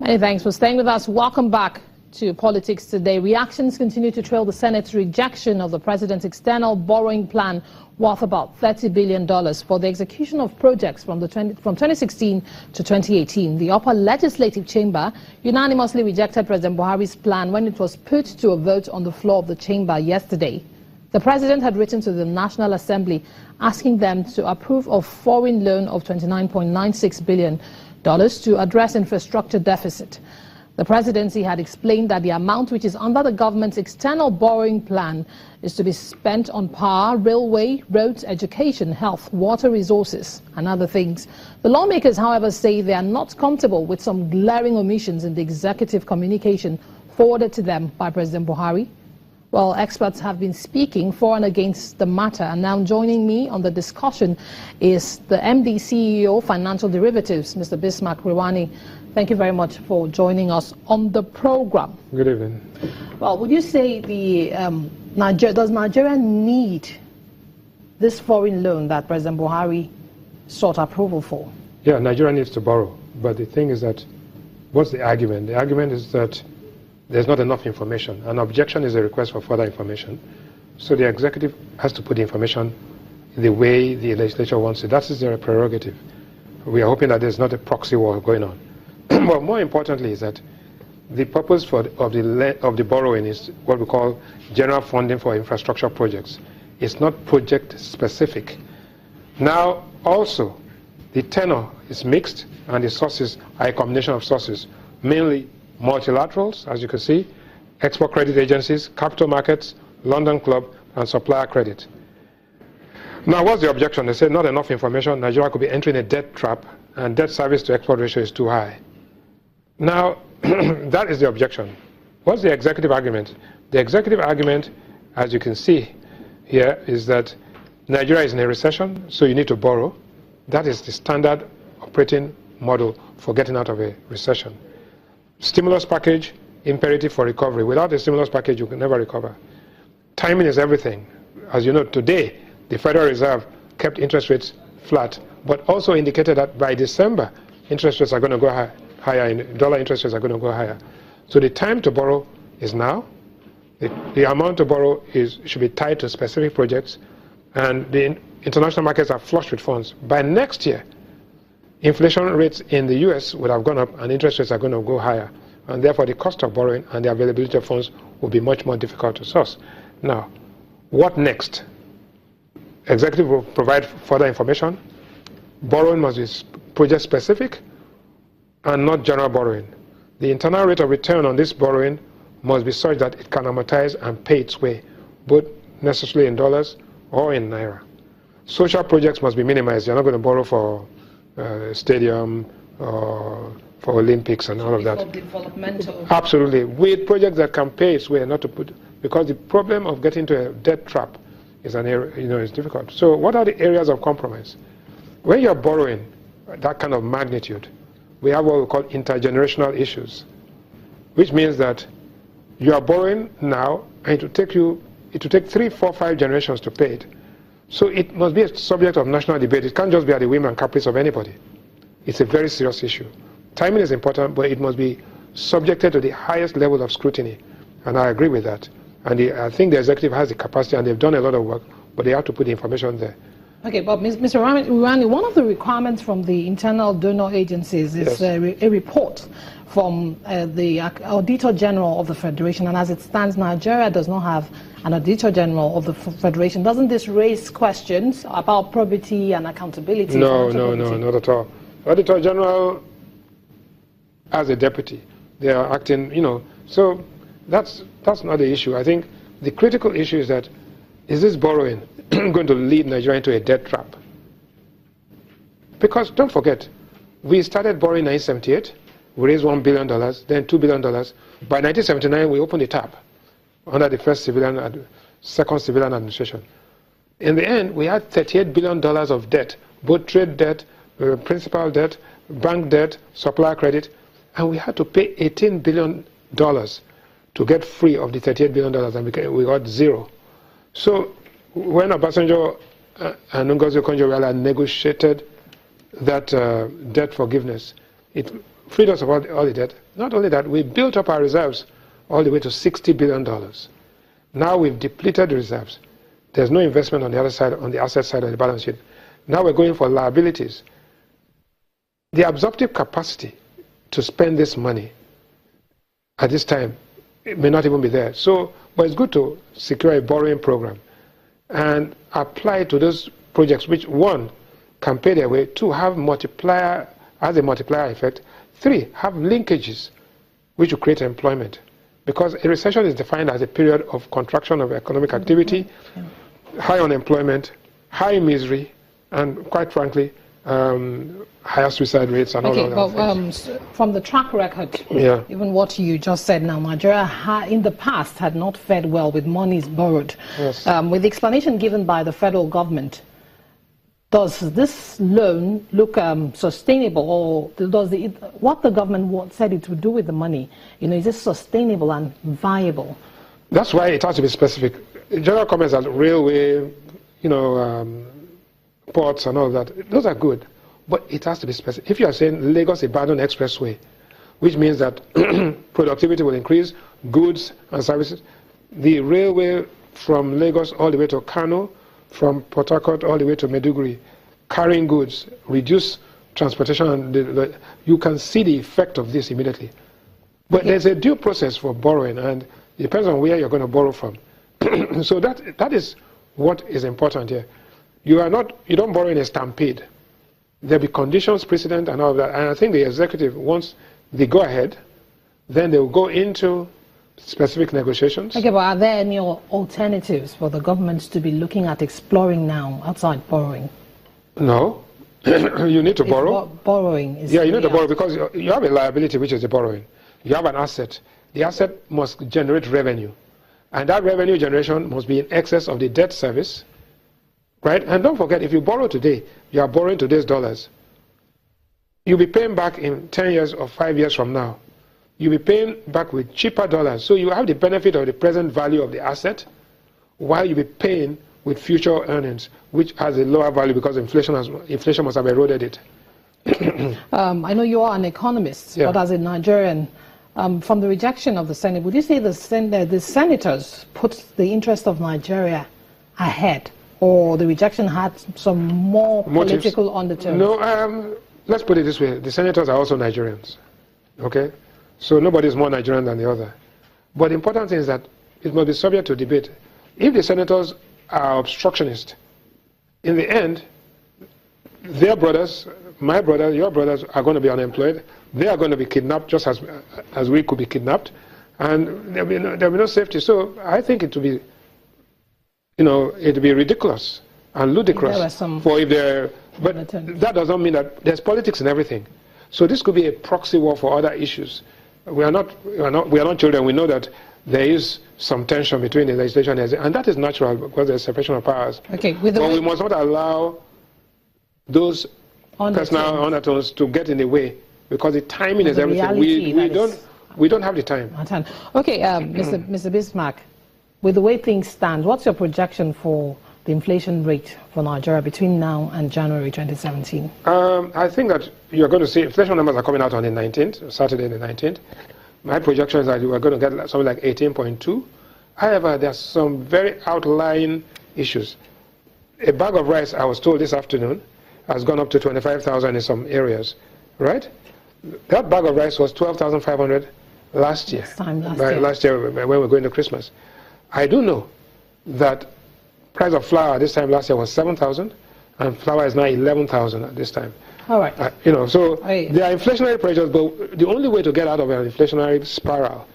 Many thanks for staying with us. Welcome back to Politics Today. Reactions continue to trail the Senate's rejection of the president's external borrowing plan worth about $30 billion for the execution of projects from 2016 to 2018. The upper legislative chamber unanimously rejected President Buhari's plan when it was put to a vote on the floor of the chamber yesterday. The president had written to the National Assembly asking them to approve a foreign loan of $29.96 billion to address infrastructure deficit. The presidency had explained that the amount which is under the government's external borrowing plan is to be spent on power, railway, roads, education, health, water resources, and other things. The lawmakers, however, say they are not comfortable with some glaring omissions in the executive communication forwarded to them by President Buhari. Well, experts have been speaking for and against the matter, and now joining me on the discussion is the MD CEO Financial Derivatives, Mr. Bismarck Rewani. Thank you very much for joining us on the program. Good evening. Well, would you say does Nigeria need this foreign loan that President Buhari sought approval for? Yeah, Nigeria needs to borrow, but the thing is that, what's the argument? The argument is that there's not enough information. An objection is a request for further information. So the executive has to put the information the way the legislature wants it. That is their prerogative. We are hoping that there's not a proxy war going on. But more importantly is that the purpose of the borrowing is what we call general funding for infrastructure projects. It's not project specific. Now, also, the tenor is mixed and the sources are a combination of sources, mainly multilaterals, as you can see, export credit agencies, capital markets, London Club, and supplier credit. Now, what's the objection? They say not enough information. Nigeria could be entering a debt trap, and debt service to export ratio is too high. Now, that is the objection. What's the executive argument? The executive argument, as you can see here, is that Nigeria is in a recession, so you need to borrow. That is the standard operating model for getting out of a recession. Stimulus package, imperative for recovery. Without a stimulus package, you can never recover. Timing is everything. As you know, today, the Federal Reserve kept interest rates flat, but also indicated that by December, interest rates are going to go higher, dollar interest rates are going to go higher. So the time to borrow is now. The amount to borrow should be tied to specific projects, and the international markets are flush with funds. By next year, inflation rates in the US would have gone up and interest rates are going to go higher. And therefore, the cost of borrowing and the availability of funds will be much more difficult to source. Now, what next? Executive will provide further information. Borrowing must be project specific and not general borrowing. The internal rate of return on this borrowing must be such that it can amortize and pay its way, both necessarily in dollars or in naira. Social projects must be minimized. You're not going to borrow for stadium or for Olympics and all of that. Developmental. Absolutely. With projects that can pay its way, not to put, because the problem of getting into a debt trap is is difficult. So what are the areas of compromise? When you're borrowing that kind of magnitude, we have what we call intergenerational issues, which means that you are borrowing now and it will take 3, 4, 5 generations to pay it. So it must be a subject of national debate. It can't just be at the whim and caprice of anybody. It's a very serious issue. Timing is important, but it must be subjected to the highest level of scrutiny. And I agree with that. And I think the executive has the capacity, and they've done a lot of work, but they have to put the information there. Okay, but Mr. Rewani, one of the requirements from the internal donor agencies is a report from the Auditor General of the Federation, and as it stands, Nigeria does not have an Auditor General of the Federation. Doesn't this raise questions about probity and accountability? No, not at all. Auditor General as a deputy, they are acting, so that's not the issue. I think the critical issue is that, is this borrowing going to lead Nigeria into a debt trap? Because don't forget, we started borrowing in 1978, we raised $1 billion, then $2 billion. By 1979, we opened the tap under the second civilian administration. In the end, we had $38 billion of debt, both trade debt, principal debt, bank debt, supplier credit, and we had to pay $18 billion to get free of the $38 billion, and we got zero. So when Obasanjo and Ngozi Okonjo-Iweala negotiated that debt forgiveness, freed us of all the debt. Not only that, we built up our reserves all the way to $60 billion. Now we've depleted the reserves. There's no investment on the other side, on the asset side of the balance sheet. Now we're going for liabilities. The absorptive capacity to spend this money at this time, it may not even be there. So, but it's good to secure a borrowing program and apply to those projects which, one, can pay their way, two, have a multiplier effect, three, have linkages which will create employment. Because a recession is defined as a period of contraction of economic activity, high unemployment, high misery, and quite frankly, higher suicide rates and all of that. But from the track record, even what you just said now, Nigeria in the past had not fared well with monies borrowed. Yes. With the explanation given by the federal government, does this loan look sustainable, or does what the government said it would do with the money, is this sustainable and viable? That's why it has to be specific. General comments on railway, ports and all that, those are good, but it has to be specific. If you are saying Lagos-Ibadan Expressway, which means that productivity will increase, goods and services, the railway from Lagos all the way to Kano, from Port Harcourt all the way to Maiduguri, carrying goods, reduce transportation, and you can see the effect of this immediately. But there's a due process for borrowing, and it depends on where you're going to borrow from. So that is what is important here. You don't borrow in a stampede. There'll be conditions, precedent, and all of that. And I think the executive, once they go ahead, then they will go into specific negotiations. Okay, but are there any alternatives for the government to be looking at exploring now outside borrowing? No. You need to borrow. Borrowing is... Yeah, you need to borrow because you have a liability, which is the borrowing. You have an asset. The asset must generate revenue. And that revenue generation must be in excess of the debt service. Right? And don't forget, if you borrow today, you are borrowing today's dollars. You'll be paying back in 10 years or 5 years from now. You'll be paying back with cheaper dollars. So you have the benefit of the present value of the asset, while you'll be paying with future earnings, which has a lower value because inflation must have eroded it. I know you are an economist, but as a Nigerian, from the rejection of the Senate, would you say the senators put the interest of Nigeria ahead? Or the rejection had some more political undertones? No, let's put it this way. The senators are also Nigerians. Okay? So nobody is more Nigerian than the other. But the important thing is that it must be subject to debate. If the senators are obstructionist, in the end, their brothers, my brothers, your brothers are going to be unemployed. They are going to be kidnapped just as we could be kidnapped. And there'll be no safety. So I think it would be... it'd be ridiculous and ludicrous for if there. But that does not mean that there's politics in everything. So this could be a proxy war for other issues. We are not children. We know that there is some tension between the legislation and that is natural because there's separation of powers. Okay, but we must not allow those personal undertones to get in the way because the timing is everything. We don't have the time. Okay, Mr. Bismarck. With the way things stand, what's your projection for the inflation rate for Nigeria between now and January 2017? I think that you're going to see inflation numbers are coming out on the 19th, Saturday the 19th. My projection is that you are going to get something like 18.2. However, there are some very outlying issues. A bag of rice, I was told this afternoon, has gone up to 25,000 in some areas, right? That bag of rice was 12,500 last year. Last year when we were going to Christmas. I do know that price of flour this time last year was 7,000, and flour is now 11,000 at this time. All right. So there are inflationary pressures, but the only way to get out of an inflationary spiral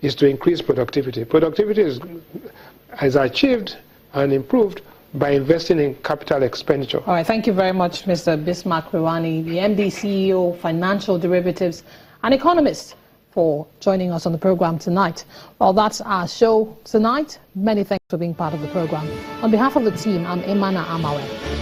is to increase productivity. Productivity is achieved and improved by investing in capital expenditure. All right. Thank you very much, Mr. Bismarck Rewani, the MD, CEO, Financial Derivatives, and economist, for joining us on the program tonight. Well, that's our show tonight. Many thanks for being part of the program. On behalf of the team, I'm Emana Amawe.